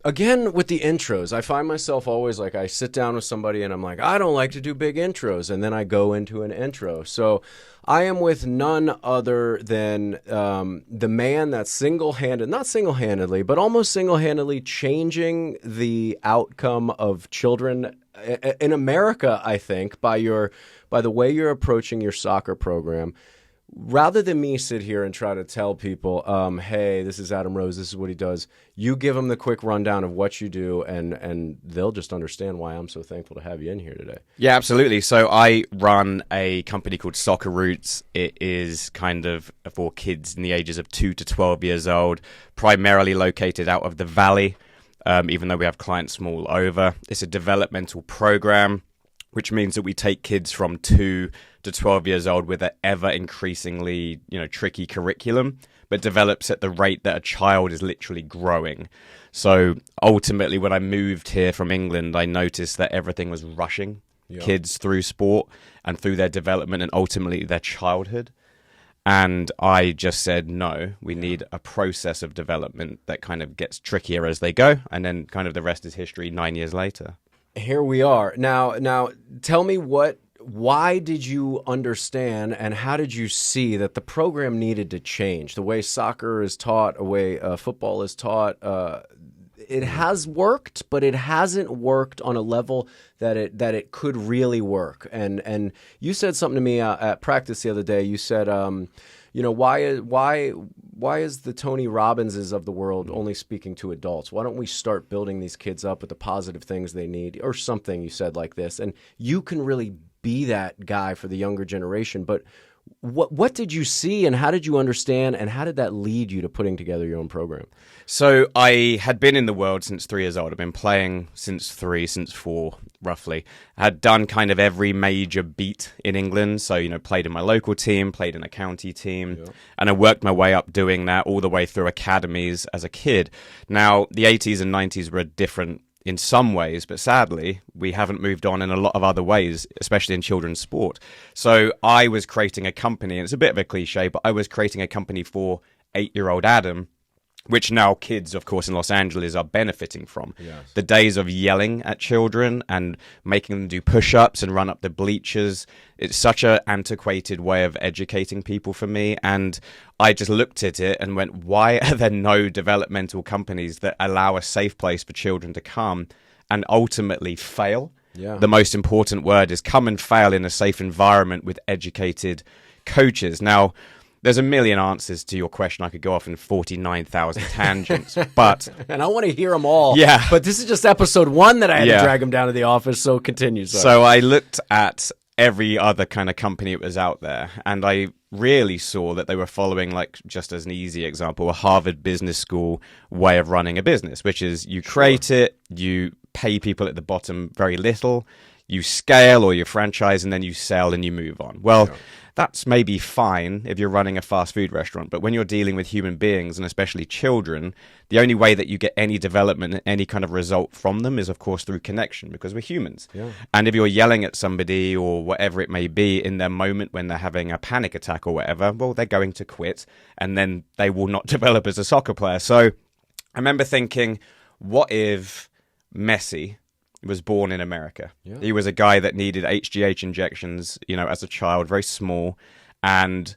Again, with the intros, I find myself always like I sit down with somebody and I'm like, I don't like to do big intros. And then I go into an intro. So I am with none other than the man that's not single-handedly, but almost single-handedly changing the outcome of children in America, I think, by the way you're approaching your soccer program. Rather than me sit here and try to tell people, hey, this is Adam Rose, this is what he does, you give them the quick rundown of what you do, and they'll just understand why I'm so thankful to have you in here today. Yeah, absolutely. So I run a company called Soccer Roots. It is kind of for kids in the ages of 2 to 12 years old, primarily located out of the Valley, even though we have clients from all over. It's a developmental program, which means that we take kids from 2 to 12 years old with an ever increasingly, tricky curriculum, but develops at the rate that a child is literally growing. So ultimately, when I moved here from England, I noticed that everything was rushing kids through sport and through their development and ultimately their childhood. And I just said, no, we need a process of development that kind of gets trickier as they go. And then kind of the rest is history 9 years later. Here we are. Now tell me why did you understand and how did you see that the program needed to change? The way soccer is taught, the way football is taught, it has worked, but it hasn't worked on a level that it could really work. And you said something to me at practice the other day. You said, why is the Tony Robbinses of the world only speaking to adults? Why don't we start building these kids up with the positive things they need, or something you said like this? And you can really be that guy for the younger generation. But what did you see, and how did you understand, and how did that lead you to putting together your own program? So I had been in the world since 3 years old. I've been playing since 4, roughly. I had done kind of every major beat in England. So, played in my local team, played in a county team, and I worked my way up doing that all the way through academies as a kid. Now, the 80s and 90s were different in some ways, but sadly, we haven't moved on in a lot of other ways, especially in children's sport. So I was creating a company, and it's a bit of a cliche, but I was creating a company for 8-year-old Adam, which now kids, of course, in Los Angeles are benefiting from. Yes. The days of yelling at children and making them do push-ups and run up the bleachers, it's such an antiquated way of educating people for me. And I just looked at it and went, why are there no developmental companies that allow a safe place for children to come and ultimately fail? Yeah. The most important word is come and fail in a safe environment with educated coaches. Now, there's a million answers to your question. I could go off in 49,000 tangents, but... And I want to hear them all. Yeah. But this is just episode 1 that I had to drag him down to the office, so continue. Sorry. So I looked at every other kind of company that was out there, and I really saw that they were following, like, just as an easy example, a Harvard Business School way of running a business, which is you create it, you pay people at the bottom very little, you scale or you franchise, and then you sell and you move on. Well, that's maybe fine if you're running a fast food restaurant, but when you're dealing with human beings, and especially children, the only way that you get any development, any kind of result from them is, of course, through connection, because we're humans. Yeah. And if you're yelling at somebody or whatever it may be in their moment when they're having a panic attack or whatever, well, they're going to quit, and then they will not develop as a soccer player. So I remember thinking, what if Messi was born in America? Yeah. He was a guy that needed HGH injections, as a child, very small. And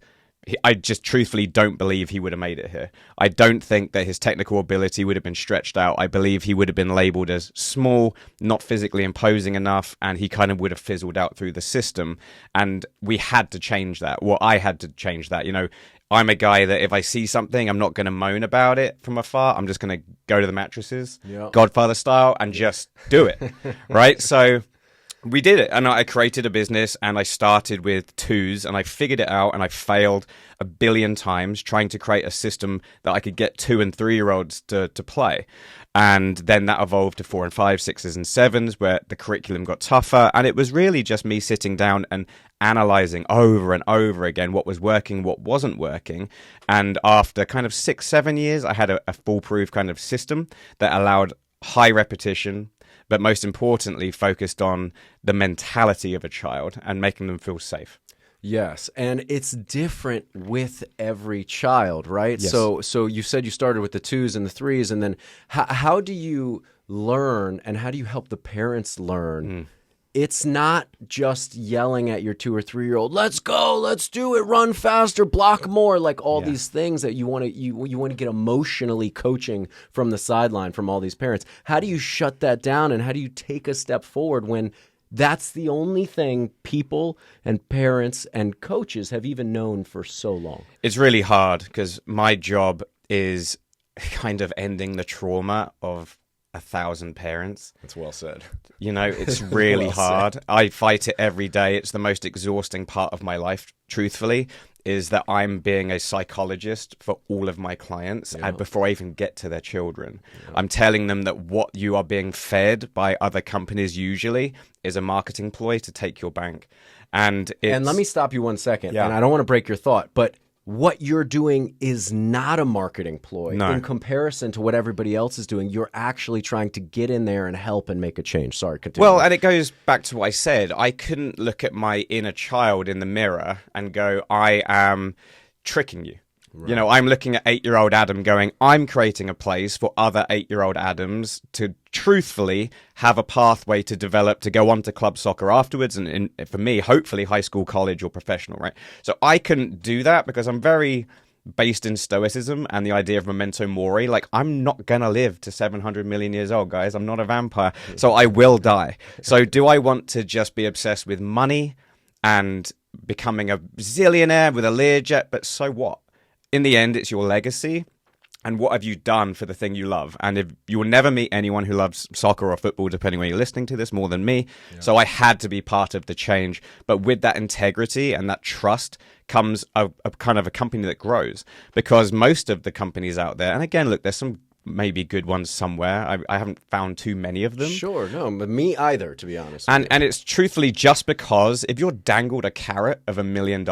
I just truthfully don't believe he would have made it here. I don't think that his technical ability would have been stretched out. I believe he would have been labeled as small, not physically imposing enough, and he kind of would have fizzled out through the system. And we had to change that. Well, I had to change that. I'm a guy that if I see something, I'm not going to moan about it from afar. I'm just going to go to the mattresses, Godfather style, and just do it, right? So we did it, and I created a business, and I started with 2s, and I figured it out, and I failed a billion times trying to create a system that I could get 2 and 3-year-olds to play. And then that evolved to 4 and 5, 6s and 7s, where the curriculum got tougher. And it was really just me sitting down and analyzing over and over again what was working, what wasn't working. And after kind of 6, 7 years, I had a foolproof kind of system that allowed high repetition, but most importantly, focused on the mentality of a child and making them feel safe. Yes, and it's different with every child, right? Yes. So you said you started with the twos and the threes, and then how do you learn, and how do you help the parents learn? It's not just yelling at your 2 or 3 year old, let's go, let's do it, run faster, block more, like all these things that you want to get emotionally coaching from the sideline from all these parents. How do you shut that down, and how do you take a step forward when that's the only thing people and parents and coaches have even known for so long? It's really hard because my job is kind of ending the trauma of 1,000 parents. That's well said. You know, it's really Well hard. I fight it every day. It's the most exhausting part of my life, truthfully, is that I'm being a psychologist for all of my clients and before I even get to their children. I'm telling them that what you are being fed by other companies usually is a marketing ploy to take your bank. And let me stop you 1 second, Yeah. and I don't want to break your thought, but what you're doing is not a marketing ploy. No. In comparison to what everybody else is doing. You're actually trying to get in there and help and make a change. Sorry, continue. Well, and it goes back to what I said. I couldn't look at my inner child in the mirror and go, I am tricking you. Right. You know, I'm looking at 8-year-old Adam going, I'm creating a place for other 8-year-old Adams to truthfully have a pathway to develop, to go on to club soccer afterwards. And for me, hopefully high school, college, or professional, right? So I couldn't do that because I'm very based in stoicism and the idea of memento mori. Like, I'm not going to live to 700 million years old, guys. I'm not a vampire. So I will die. So do I want to just be obsessed with money and becoming a zillionaire with a Learjet? But so what? In the end, it's your legacy. And what have you done for the thing you love? And if you will never meet anyone who loves soccer or football, depending when you're listening to this, more than me. Yeah. So I had to be part of the change. But with that integrity and that trust comes a kind of a company that grows. Because most of the companies out there, and again, look, there's some maybe good ones somewhere. I haven't found too many of them. Sure, no, but me either, to be honest. And it's truthfully just because if you're dangled a carrot of $1 million,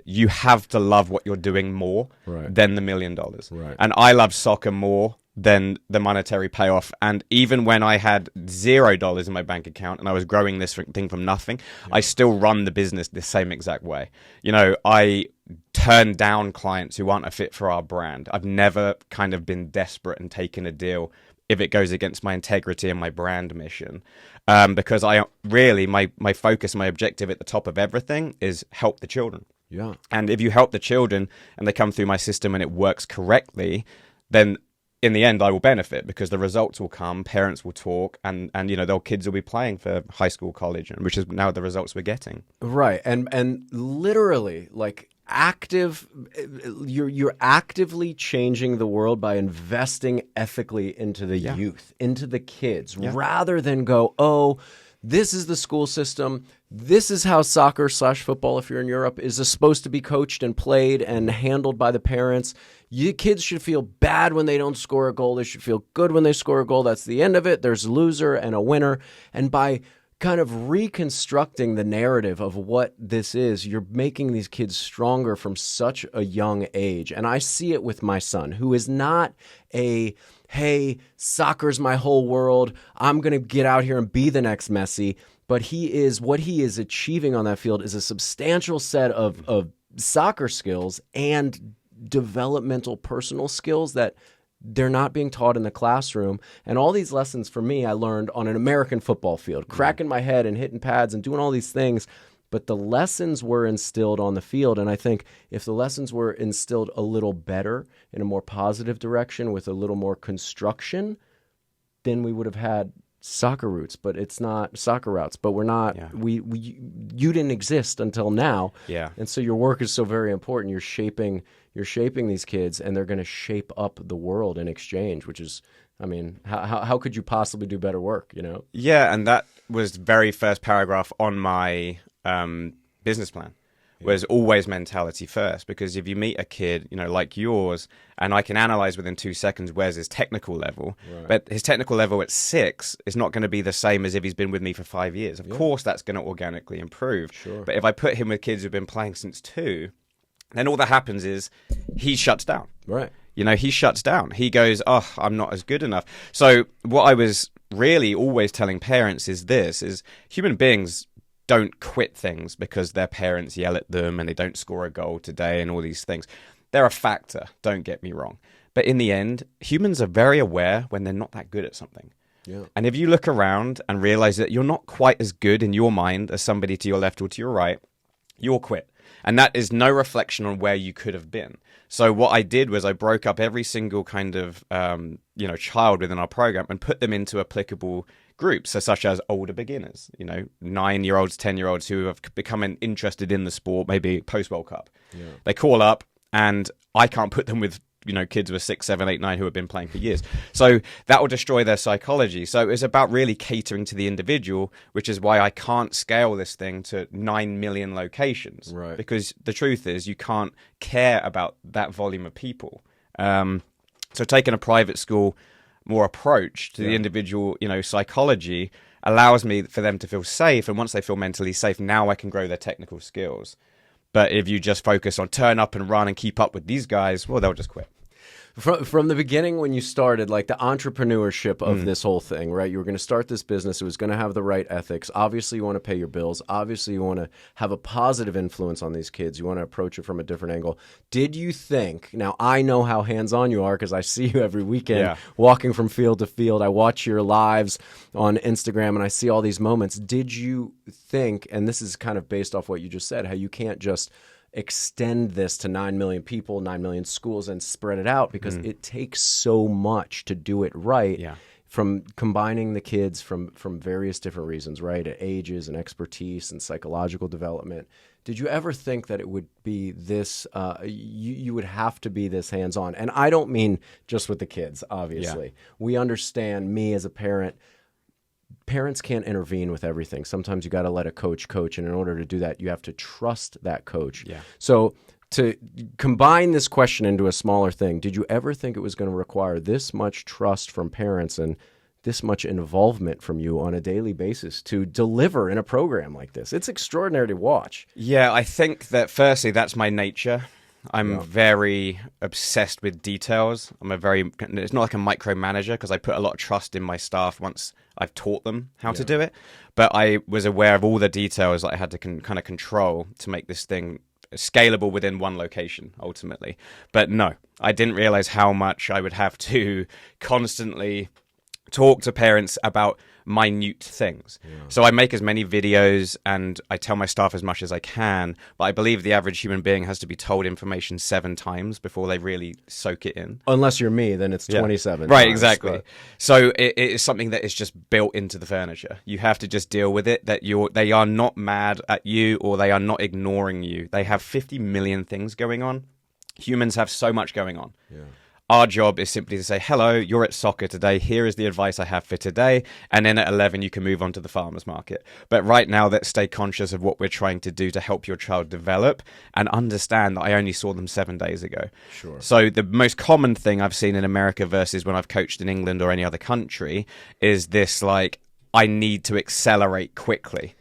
you have to love what you're doing more than the $1 million. Right. And I love soccer more than the monetary payoff. And even when I had $0 in my bank account and I was growing this thing from nothing, I still run the business the same exact way. You know, I turn down clients who aren't a fit for our brand. I've never kind of been desperate and taken a deal if it goes against my integrity and my brand mission. Because I really, my focus, my objective at the top of everything is help the children. Yeah. And if you help the children and they come through my system and it works correctly, then in the end, I will benefit because the results will come, parents will talk, and you know, their kids will be playing for high school, college, which is now the results we're getting. Right. And literally, like, you're actively changing the world by investing ethically into the youth, into the kids, rather than go, oh, this is the school system. This is how soccer/football, if you're in Europe, is supposed to be coached and played and handled by the parents. You kids should feel bad when they don't score a goal. They should feel good when they score a goal. That's the end of it. There's a loser and a winner. And by kind of reconstructing the narrative of what this is, you're making these kids stronger from such a young age. And I see it with my son, who is not hey, soccer's my whole world, I'm going to get out here and be the next Messi. But what he is achieving on that field is a substantial set of soccer skills and developmental personal skills that they're not being taught in the classroom. And all these lessons for me, I learned on an American football field, cracking my head and hitting pads and doing all these things. But the lessons were instilled on the field. And I think if the lessons were instilled a little better in a more positive direction with a little more construction, then we would have had soccer roots, but it's not soccer routes, but we're not, you didn't exist until now. Yeah. And so your work is so very important. You're shaping these kids, and they're going to shape up the world in exchange, which is, I mean, how could you possibly do better work, you know? Yeah. And that was the very first paragraph on my business plan. Was always mentality first, because if you meet a kid, you know, like yours, and I can analyze within 2 seconds where's his technical level, but his technical level at 6 is not going to be the same as if he's been with me for 5 years. Of course, that's going to organically improve. Sure. But if I put him with kids who've been playing since 2, then all that happens is he shuts down. Right. You know, he shuts down. He goes, oh, I'm not as good enough. So what I was really always telling parents is human beings don't quit things because their parents yell at them and they don't score a goal today and all these things. They're a factor, don't get me wrong. But in the end, humans are very aware when they're not that good at something. Yeah. And if you look around and realize that you're not quite as good in your mind as somebody to your left or to your right, you'll quit. And that is no reflection on where you could have been. So what I did was I broke up every single kind of child within our program and put them into applicable groups, so such as older beginners, 9-year-olds, 10-year-olds who have become interested in the sport, maybe post-World Cup. Yeah. They call up, and I can't put them with kids with 6, 7, 8, 9 who have been playing for years. So that will destroy their psychology. So it's about really catering to the individual, which is why I can't scale this thing to 9 million locations. Right. Because the truth is you can't care about that volume of people. So taking a private school more approach to the individual, psychology allows me for them to feel safe. And once they feel mentally safe, now I can grow their technical skills. But if you just focus on turn up and run and keep up with these guys, well, they'll just quit. From the beginning, when you started, like the entrepreneurship of this whole thing, right? You were going to start this business. It was going to have the right ethics. Obviously, you want to pay your bills. Obviously, you want to have a positive influence on these kids. You want to approach it from a different angle. Did you think, now I know how hands-on you are because I see you every weekend walking from field to field. I watch your lives on Instagram and I see all these moments. Did you think, and this is kind of based off what you just said, how you can't just extend this to 9 million people, 9 million schools, and spread it out because it takes so much to do it right. Yeah. From combining the kids from various different reasons, right? At ages and expertise and psychological development. Did you ever think that it would be this, you would have to be this hands-on? And I don't mean just with the kids, obviously. Yeah. We understand, me as a parent, parents can't intervene with everything. Sometimes you got to let a coach, and in order to do that, you have to trust that coach. Yeah. So to combine this question into a smaller thing, did you ever think it was going to require this much trust from parents and this much involvement from you on a daily basis to deliver in a program like this? It's extraordinary to watch. Yeah, I think that firstly, that's my nature. I'm very obsessed with details. It's not like a micromanager because I put a lot of trust in my staff once I've taught them how to do it. But I was aware of all the details that I had to kind of control to make this thing scalable within one location, ultimately. But no, I didn't realize how much I would have to constantly talk to parents about minute things. Yeah. So I make as many videos and I tell my staff as much as I can, but I believe the average human being has to be told information 7 times before they really soak it in. Unless you're me, then it's 27 Right, times, exactly. But... So it is something that is just built into the furniture. You have to just deal with it, that they are not mad at you or they are not ignoring you. They have 50 million things going on. Humans have so much going on. Yeah. Our job is simply to say, hello, you're at soccer today. Here is the advice I have for today. And then at 11, you can move on to the farmer's market. But right now, let's stay conscious of what we're trying to do to help your child develop and understand that I only saw them 7 days ago. Sure. So the most common thing I've seen in America versus when I've coached in England or any other country is this, like, I need to accelerate quickly.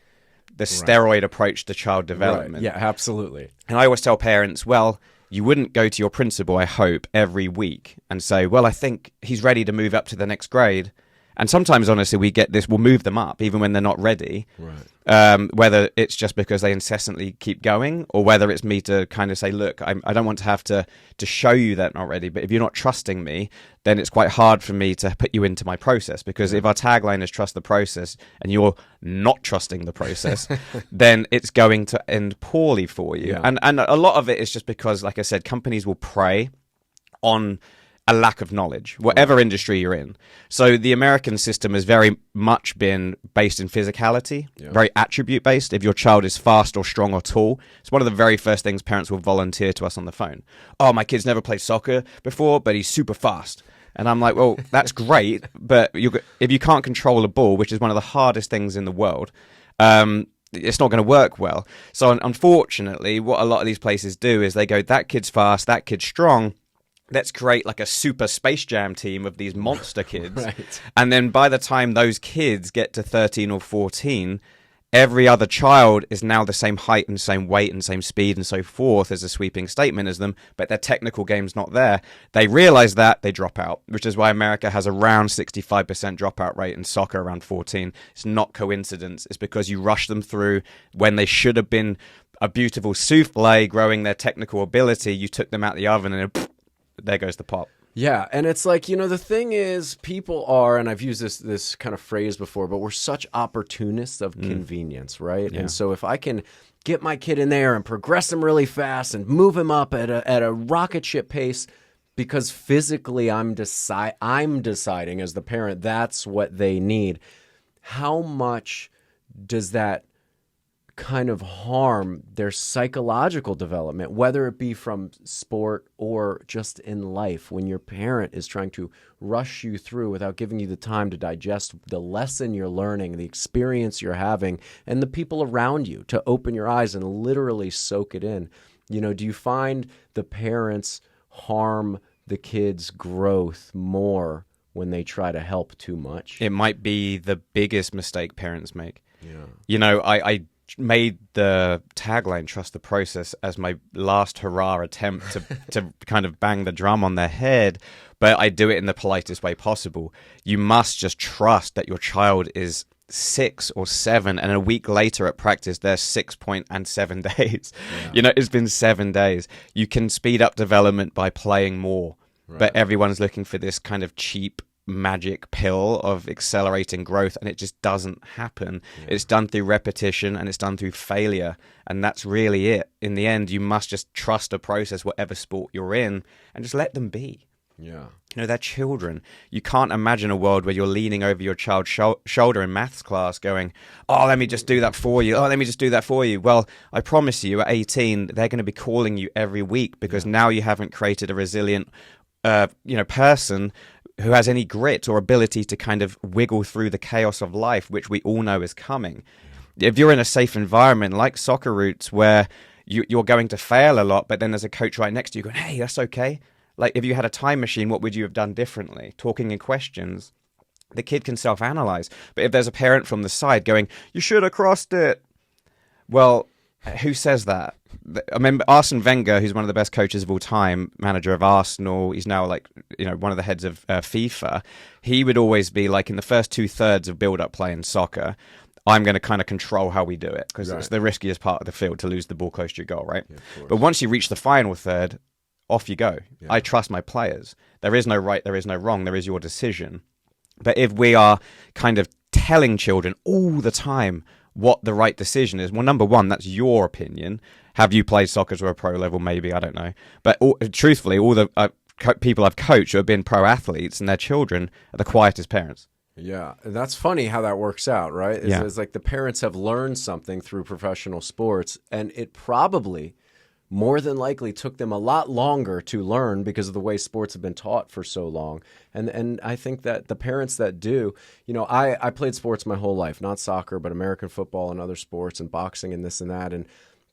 The steroid approach to child development. Right. Yeah, absolutely. And I always tell parents, well, you wouldn't go to your principal, I hope, every week and say, well, I think he's ready to move up to the next grade. And sometimes, honestly, we get this, we'll move them up even when they're not ready. Right. Whether it's just because they incessantly keep going or whether it's me to kind of say, look, I don't want to have to show you that I'm not ready. But if you're not trusting me, then it's quite hard for me to put you into my process. Because if our tagline is trust the process and you're not trusting the process, then it's going to end poorly for you. Yeah. And a lot of it is just because, like I said, companies will prey on a lack of knowledge, whatever industry you're in. So the American system has very much been based in physicality, very attribute-based. If your child is fast or strong or tall, it's one of the very first things parents will volunteer to us on the phone. Oh, my kid's never played soccer before, but he's super fast. And I'm like, well, that's great, but if you can't control a ball, which is one of the hardest things in the world, it's not going to work well. So unfortunately, what a lot of these places do is they go, that kid's fast, that kid's strong, let's create like a super Space Jam team of these monster kids. Right. And then by the time those kids get to 13 or 14, every other child is now the same height and same weight and same speed and so forth as a sweeping statement as them, but their technical game's not there. They realize that, they drop out, which is why America has around 65% dropout rate and soccer around 14. It's not coincidence. It's because you rush them through when they should have been a beautiful souffle growing their technical ability. You took them out the oven and there goes the pop. Yeah, and it's like, the thing is, people are, and I've used this kind of phrase before, but we're such opportunists of convenience, right? Yeah. And so if I can get my kid in there and progress him really fast and move him up at a rocket ship pace, because physically I'm deciding as the parent that's what they need, how much does that kind of harm their psychological development, whether it be from sport or just in life, when your parent is trying to rush you through without giving you the time to digest the lesson you're learning, the experience you're having, and the people around you to open your eyes and literally soak it in. Do you find the parents harm the kids' growth more when they try to help too much? It might be the biggest mistake parents make. Yeah. I made the tagline "Trust the Process" as my last hurrah attempt to kind of bang the drum on their head, but I do it in the politest way possible. You must just trust that your child is 6 or 7, and a week later at practice they're 7 days. Yeah. It's been 7 days. You can speed up development by playing more, but everyone's looking for this kind of cheap magic pill of accelerating growth, and it just doesn't happen. It's done through repetition and it's done through failure, and that's really it. In the end, you must just trust a process, whatever sport you're in, and just let them be. They're children. You can't imagine a world where you're leaning over your child's shoulder in maths class going, oh, let me just do that for you. Oh, let me just do that for you. Well, I promise you at 18 they're going to be calling you every week, because now you haven't created a resilient person who has any grit or ability to kind of wiggle through the chaos of life, which we all know is coming. If you're in a safe environment like Soccer Roots, where you're going to fail a lot, but then there's a coach right next to you going, hey, that's okay. Like, if you had a time machine, what would you have done differently? Talking in questions. The kid can self-analyze. But if there's a parent from the side going, you should have crossed it. Well, who says that? I remember Arsene Wenger, who's one of the best coaches of all time, manager of Arsenal. He's now one of the heads of FIFA. He would always be like, in the first 2/3 of build-up play in soccer, I'm going to kind of control how we do it, because it's the riskiest part of the field to lose the ball close to your goal, right? Yeah, but once you reach the final third, off you go. Yeah. I trust my players. There is no right, there is no wrong, there is your decision. But if we are kind of telling children all the time what the right decision is, well, number one, that's your opinion. Have you played soccer to a pro level? Maybe, I don't know. But truthfully, all the people I've coached who have been pro athletes and their children are the quietest parents. Yeah, that's funny how that works out, right? It's like the parents have learned something through professional sports, and it probably more than likely took them a lot longer to learn because of the way sports have been taught for so long. And I think that the parents that do, I played sports my whole life, not soccer, but American football and other sports and boxing and this and that. And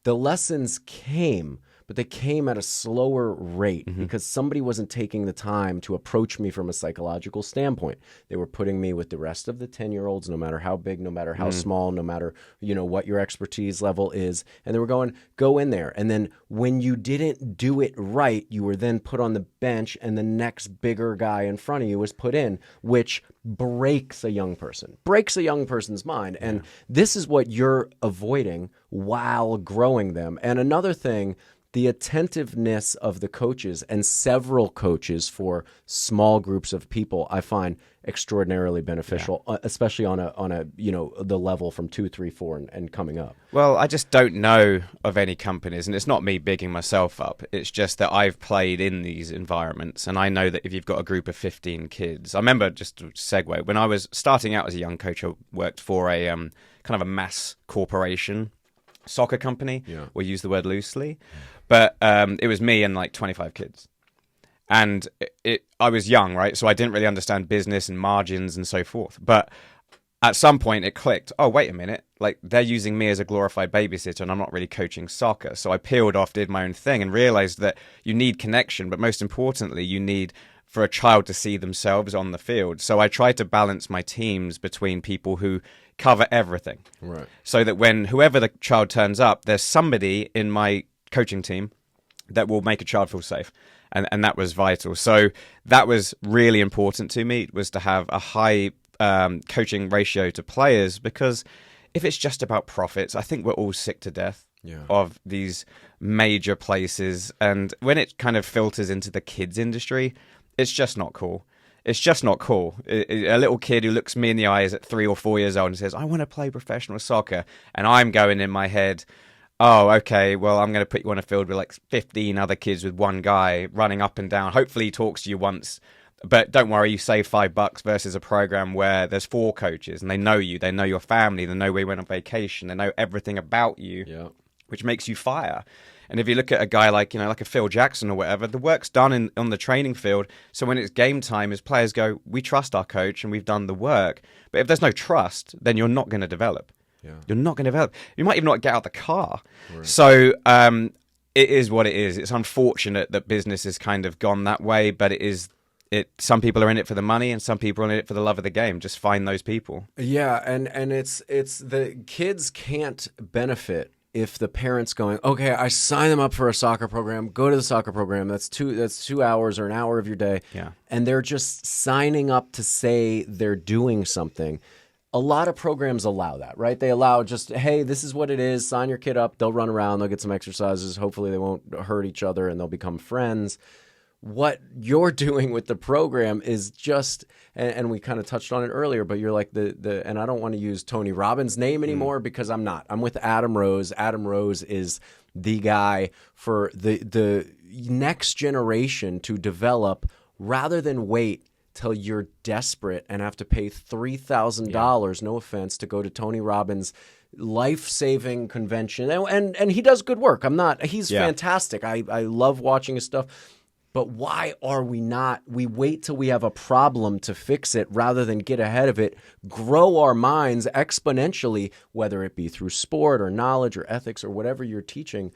the lessons came, but they came at a slower rate because somebody wasn't taking the time to approach me from a psychological standpoint. They were putting me with the rest of the 10-year-olds, no matter how big, no matter how small, no matter, what your expertise level is. And they were going, go in there. And then when you didn't do it right, you were then put on the bench, and the next bigger guy in front of you was put in, which breaks a young person's mind. And this is what you're avoiding while growing them. And another thing, the attentiveness of the coaches, and several coaches for small groups of people, I find extraordinarily beneficial, especially on a the level from 2, 3, 4 and coming up. Well, I just don't know of any companies, and it's not me bigging myself up. It's just that I've played in these environments, and I know that if you've got a group of 15 kids, I remember, just to segue, when I was starting out as a young coach, I worked for a kind of a mass corporation soccer company. We'll use the word loosely. But it was me and like 25 kids. And I was young, right? So I didn't really understand business and margins and so forth. But at some point it clicked. Oh, wait a minute. Like, they're using me as a glorified babysitter and I'm not really coaching soccer. So I peeled off, did my own thing, and realized that you need connection. But most importantly, you need for a child to see themselves on the field. So I tried to balance my teams between people who, cover everything. Right. So that when whoever the child turns up, there's somebody in my coaching team that will make a child feel safe. And that was vital. So that was really important to me, was to have a high coaching ratio to players, because if it's just about profits, I think we're all sick to death of these major places. And when it kind of filters into the kids industry, it's just not cool. It's just not cool. A little kid who looks me in the eyes at 3 or 4 years old and says, I want to play professional soccer. And I'm going in my head, oh, okay, well, I'm going to put you on a field with like 15 other kids with one guy running up and down. Hopefully he talks to you once. But don't worry, you save $5 versus a program where there's 4 coaches and they know you, they know your family, they know where you went on vacation, they know everything about you, which makes you fire. And if you look at a guy like, like a Phil Jackson or whatever, the work's done on the training field. So when it's game time, his players go, we trust our coach and we've done the work. But if there's no trust, then you're not going to develop. You're not going to develop. You might even not get out of the car. Right. So it is what it is. It's unfortunate that business has kind of gone that way, but some people are in it for the money and some people are in it for the love of the game. Just find those people. Yeah, and it's the kids can't benefit if the parent's going, okay, I sign them up for a soccer program, go to the soccer program. That's 2 hours or an hour of your day. Yeah. And they're just signing up to say they're doing something. A lot of programs allow that, right? They allow just, hey, this is what it is. Sign your kid up. They'll run around. They'll get some exercises. Hopefully they won't hurt each other and they'll become friends. What you're doing with the program is just, and we kind of touched on it earlier, but you're like and I don't want to use Tony Robbins' name anymore because I'm not. I'm with Adam Rose. Adam Rose is the guy for the next generation to develop rather than wait till you're desperate and have to pay $3,000, no offense, to go to Tony Robbins' life-saving convention. And he does good work. He's fantastic. I love watching his stuff. But why are we not? We wait till we have a problem to fix it rather than get ahead of it, grow our minds exponentially, whether it be through sport or knowledge or ethics or whatever you're teaching.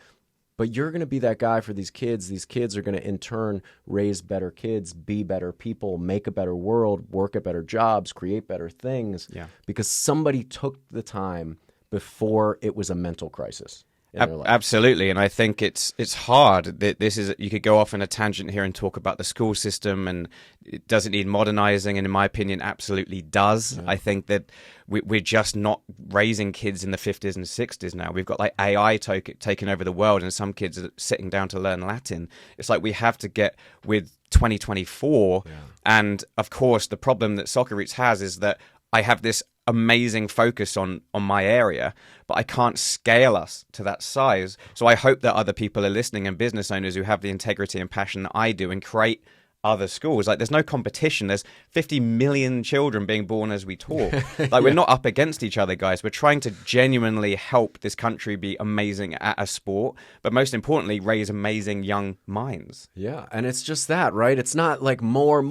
But you're going to be that guy for these kids. These kids are going to, in turn, raise better kids, be better people, make a better world, work at better jobs, create better things. Yeah. Because somebody took the time before it was a mental crisis. Absolutely, and I think it's hard. You could go off on a tangent here and talk about the school system, and it doesn't need modernizing, and in my opinion, absolutely does. Yeah. I think that we're just not raising kids in the 50s and 60s now. We've got like AI taking over the world, and some kids are sitting down to learn Latin. It's like we have to get with 2024, and of course, the problem that Soccer Roots has is that I have this amazing focus on my area, but I can't scale us to that size. So I hope that other people are listening and business owners who have the integrity and passion that I do and create other schools. Like, there's no competition. There's 50 million children being born as we talk. Like, we're not up against each other, guys. We're trying to genuinely help this country be amazing at a sport, but most importantly, raise amazing young minds. Yeah, and it's just that, right? It's not like more.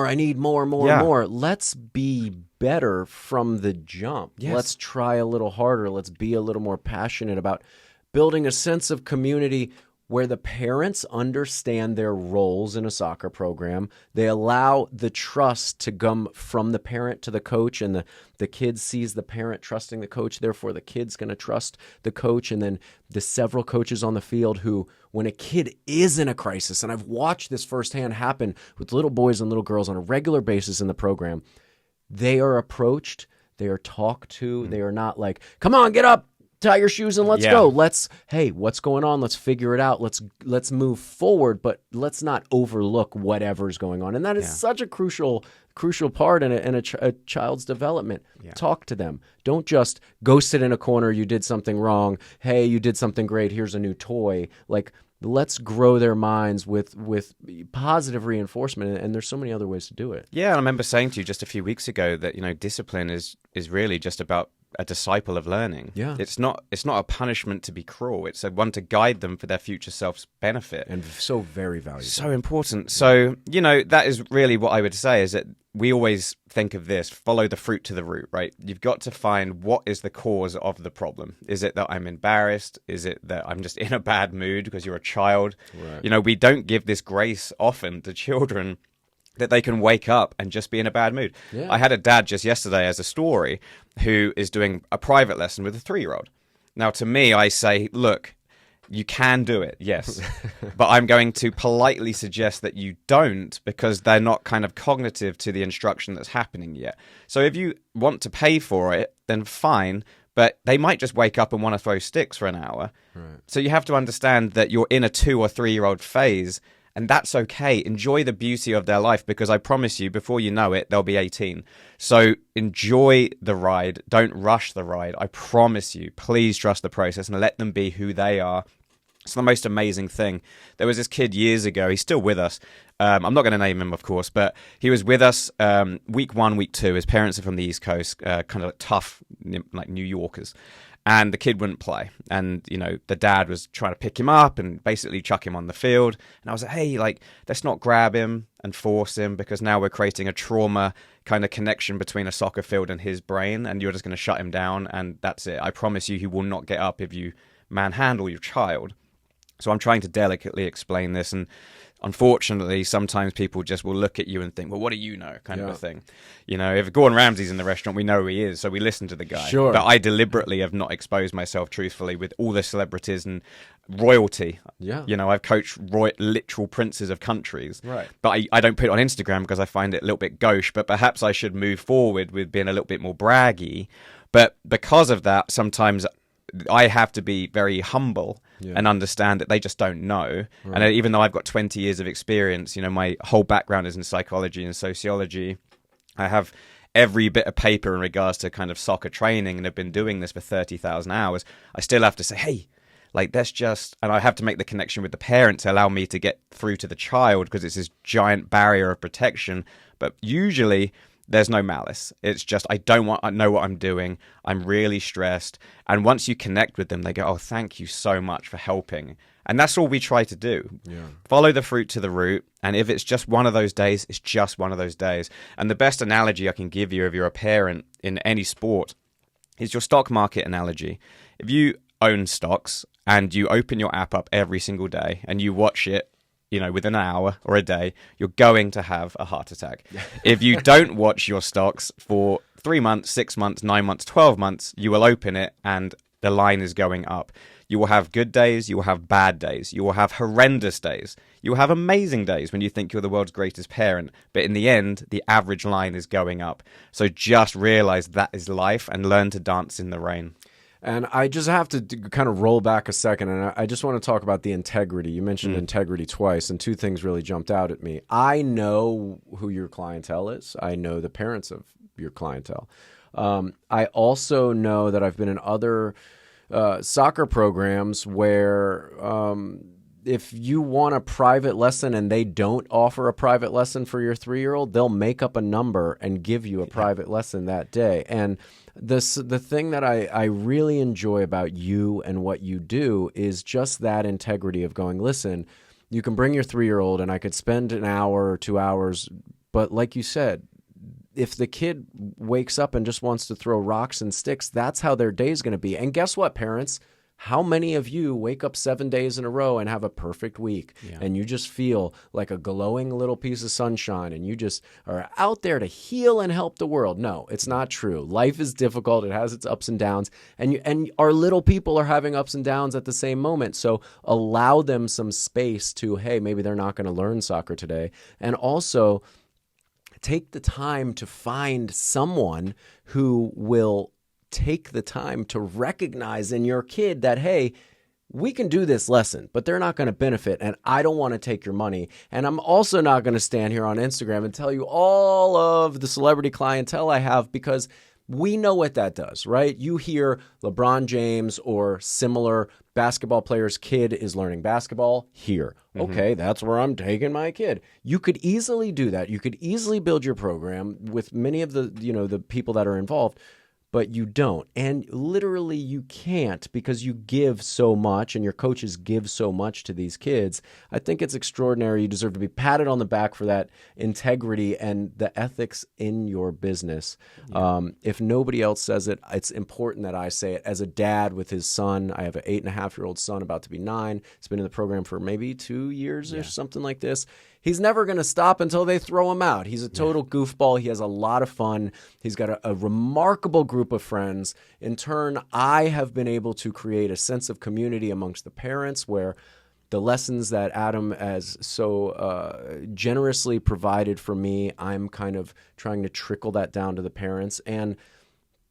I need more. Let's be better from the jump. Yes. Let's try a little harder. Let's be a little more passionate about building a sense of community where the parents understand their roles in a soccer program. They allow the trust to come from the parent to the coach, and the kid sees the parent trusting the coach. Therefore, the kid's going to trust the coach. And then the several coaches on the field who, when a kid is in a crisis, and I've watched this firsthand happen with little boys and little girls on a regular basis in the program, they are approached, they are talked to, they are not like, come on, get up, tie your shoes and let's go. Hey, what's going on? Let's figure it out. Let's move forward, but let's not overlook whatever's going on. And that is such a crucial part in a child's development. Yeah. Talk to them. Don't just go sit in a corner. You did something wrong. Hey, you did something great. Here's a new toy. Like, let's grow their minds with positive reinforcement, and there's so many other ways to do it. Yeah, I remember saying to you just a few weeks ago that discipline is really just about a disciple of learning. Yeah, it's not a punishment to be cruel. It's a one to guide them for their future self's benefit, and so very valuable, so important. So that is really what I would say is that we always think of this: follow the fruit to the root. Right? You've got to find what is the cause of the problem. Is it that I'm embarrassed? Is it that I'm just in a bad mood because you're a child? Right. We don't give this grace often to children. that they can wake up and just be in a bad mood. Yeah. I had a dad just yesterday as a story who is doing a private lesson with a 3-year-old. Now, to me, I say, look, you can do it, yes. But I'm going to politely suggest that you don't, because they're not kind of cognitive to the instruction that's happening yet. So if you want to pay for it, then fine. But they might just wake up and want to throw sticks for an hour. Right. So you have to understand that you're in a 2 or 3-year-old phase, and that's okay. Enjoy the beauty of their life, because I promise you, before you know it, they'll be 18. So enjoy the ride. Don't rush the ride. I promise you, please trust the process and let them be who they are. It's the most amazing thing. There was this kid years ago. He's still with us. I'm not going to name him, of course, but he was with us week 1, week 2. His parents are from the East Coast, kind of tough, like New Yorkers. And the kid wouldn't play. And, you know, the dad was trying to pick him up and basically chuck him on the field. And I was like, hey, like, let's not grab him and force him, because now we're creating a trauma kind of connection between a soccer field and his brain. And you're just going to shut him down. And that's it. I promise you, he will not get up if you manhandle your child. So I'm trying to delicately explain this. And unfortunately, sometimes people just will look at you and think, well, what do you know? Kind of a thing. You know, if Gordon Ramsay's in the restaurant, we know who he is, so we listen to the guy. Sure. But I deliberately have not exposed myself truthfully with all the celebrities and royalty. Yeah. You know, I've coached literal princes of countries. Right. But I don't put it on Instagram because I find it a little bit gauche. But perhaps I should move forward with being a little bit more braggy. But because of that, sometimes I have to be very humble and understand that they just don't know. Right. And even though I've got 20 years of experience, you know, my whole background is in psychology and sociology. I have every bit of paper in regards to kind of soccer training and have been doing this for 30,000 hours. I still have to say, hey, like, that's just, and I have to make the connection with the parent to allow me to get through to the child, because it's this giant barrier of protection. But usually there's no malice. It's just, I know what I'm doing. I'm really stressed. And once you connect with them, they go, oh, thank you so much for helping. And that's all we try to do. Yeah. Follow the fruit to the root. And if it's just one of those days, it's just one of those days. And the best analogy I can give you if you're a parent in any sport is your stock market analogy. If you own stocks and you open your app up every single day and you watch it, you know, within an hour or a day, you're going to have a heart attack. If you don't watch your stocks for 3 months, 6 months, 9 months, 12 months, you will open it and the line is going up. You will have good days, you will have bad days, you will have horrendous days, you will have amazing days when you think you're the world's greatest parent, but in the end, the average line is going up. So just realize that is life and learn to dance in the rain. And I just have to kind of roll back a second, and I just want to talk about the integrity. You mentioned integrity twice, and 2 things really jumped out at me. I know who your clientele is. I know the parents of your clientele. I also know that I've been in other soccer programs where if you want a private lesson and they don't offer a private lesson for your 3-year-old, they'll make up a number and give you a private lesson that day. And the thing that I really enjoy about you and what you do is just that integrity of going, listen, you can bring your 3-year-old and I could spend an hour or 2 hours, but like you said, if the kid wakes up and just wants to throw rocks and sticks, that's how their day's going to be. And guess what, parents? How many of you wake up 7 days in a row and have a perfect week and you just feel like a glowing little piece of sunshine and you just are out there to heal and help the world? No, it's not true. Life is difficult. It has its ups and downs, and our little people are having ups and downs at the same moment. So allow them some space to, hey, maybe they're not going to learn soccer today. And also take the time to find someone who will take the time to recognize in your kid that, hey, we can do this lesson, but they're not going to benefit, and I don't want to take your money. And I'm also not going to stand here on Instagram and tell you all of the celebrity clientele I have, because we know what that does, right? You hear LeBron James or similar basketball player's kid is learning basketball here. Okay, that's where I'm taking my kid. You could easily do that. You could easily build your program with many of the, the people that are involved, but you don't. And literally you can't, because you give so much and your coaches give so much to these kids. I think it's extraordinary. You deserve to be patted on the back for that integrity and the ethics in your business. Yeah. If nobody else says it, it's important that I say it. As a dad with his son, I have an 8.5-year-old son about to be 9. He's been in the program for maybe 2 years or something like this. he's never going to stop until they throw him out. He's a total goofball. He has a lot of fun. He's got a remarkable group of friends. In turn, I have been able to create a sense of community amongst the parents where the lessons that Adam has so generously provided for me, I'm kind of trying to trickle that down to the parents. And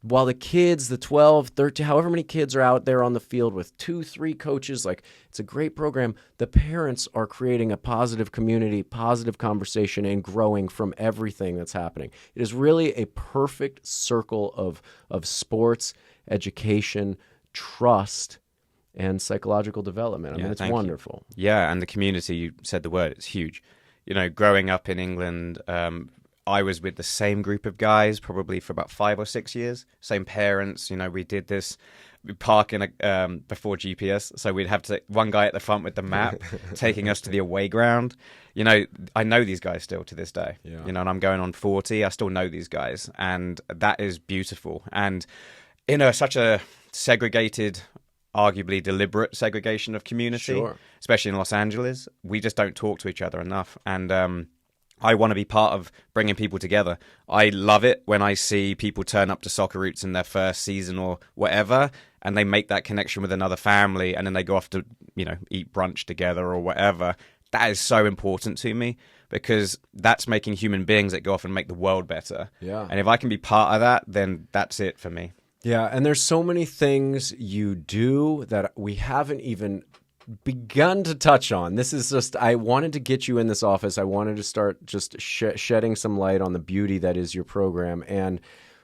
while the kids, the 12, 13, however many kids are out there on the field with 2, 3 coaches, like it's a great program, the parents are creating a positive community, positive conversation, and growing from everything that's happening. It is really a perfect circle of sports, education, trust, and psychological development. I mean, it's wonderful. Yeah, and the community, you said the word, it's huge. You know, growing up in England, I was with the same group of guys probably for about 5 or 6 years. Same parents, you know, we did this. We park in before GPS, so we'd have one guy at the front with the map taking us to the away ground. You know, I know these guys still to this day. Yeah. You know, and I'm going on 40. I still know these guys, and that is beautiful. And in such a segregated, arguably deliberate segregation of community, especially in Los Angeles, we just don't talk to each other enough. And I want to be part of bringing people together. I love it when I see people turn up to Socceroos in their first season or whatever, and they make that connection with another family, and then they go off to, you know, eat brunch together or whatever. That is so important to me, because that's making human beings that go off and make the world better. Yeah. And if I can be part of that, then that's it for me. Yeah, and there's so many things you do that we haven't even begun to touch on. This is just, I wanted to get you in this office. I wanted to start just shedding some light on the beauty that is your program. And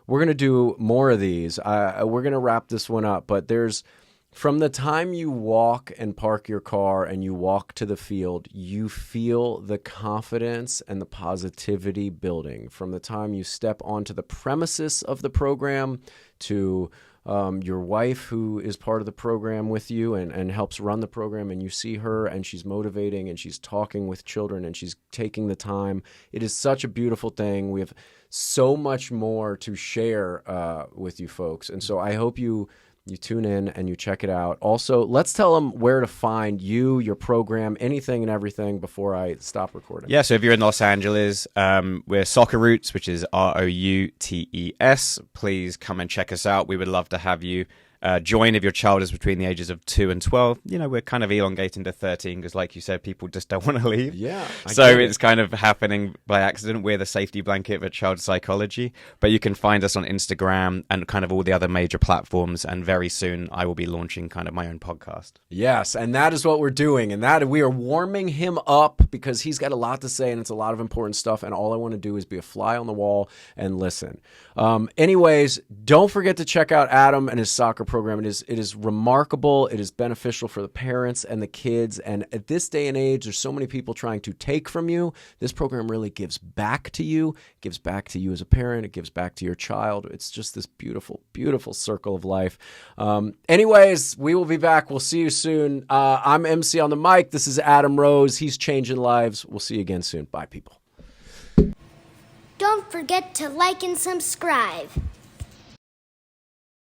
we're going to do more of these. We're going to wrap this one up, but from the time you walk and park your car and you walk to the field, you feel the confidence and the positivity building. From the time you step onto the premises of the program to your wife, who is part of the program with you and helps run the program, and you see her and she's motivating and she's talking with children and she's taking the time. It is such a beautiful thing. We have so much more to share with you folks. And so I hope you tune in and you check it out. Also, let's tell them where to find you, your program, anything and everything before I stop recording. Yeah, so if you're in Los Angeles, we're Socceroos, which is Routes. Please come and check us out. We would love to have you join if your child is between the ages of 2 and 12. You know, we're kind of elongating to 13 because, like you said, people just don't want to leave. Yeah. So it's kind of happening by accident. We're the safety blanket for child psychology. But you can find us on Instagram and kind of all the other major platforms. And very soon I will be launching kind of my own podcast. Yes, and that is what we're doing. And that we are warming him up because he's got a lot to say and it's a lot of important stuff. And all I want to do is be a fly on the wall and listen. Anyways, don't forget to check out Adam and his soccer program. It is remarkable. It is beneficial for the parents and the kids. And at this day and age, there's so many people trying to take from you. This program really gives back to you. It gives back to you as a parent. It gives back to your child. It's just this beautiful, beautiful circle of life. Anyways, we will be back. We'll see you soon. I'm MC on the mic. This is Adam Rose. He's changing lives. We'll see you again soon. Bye, people. Don't forget to like and subscribe.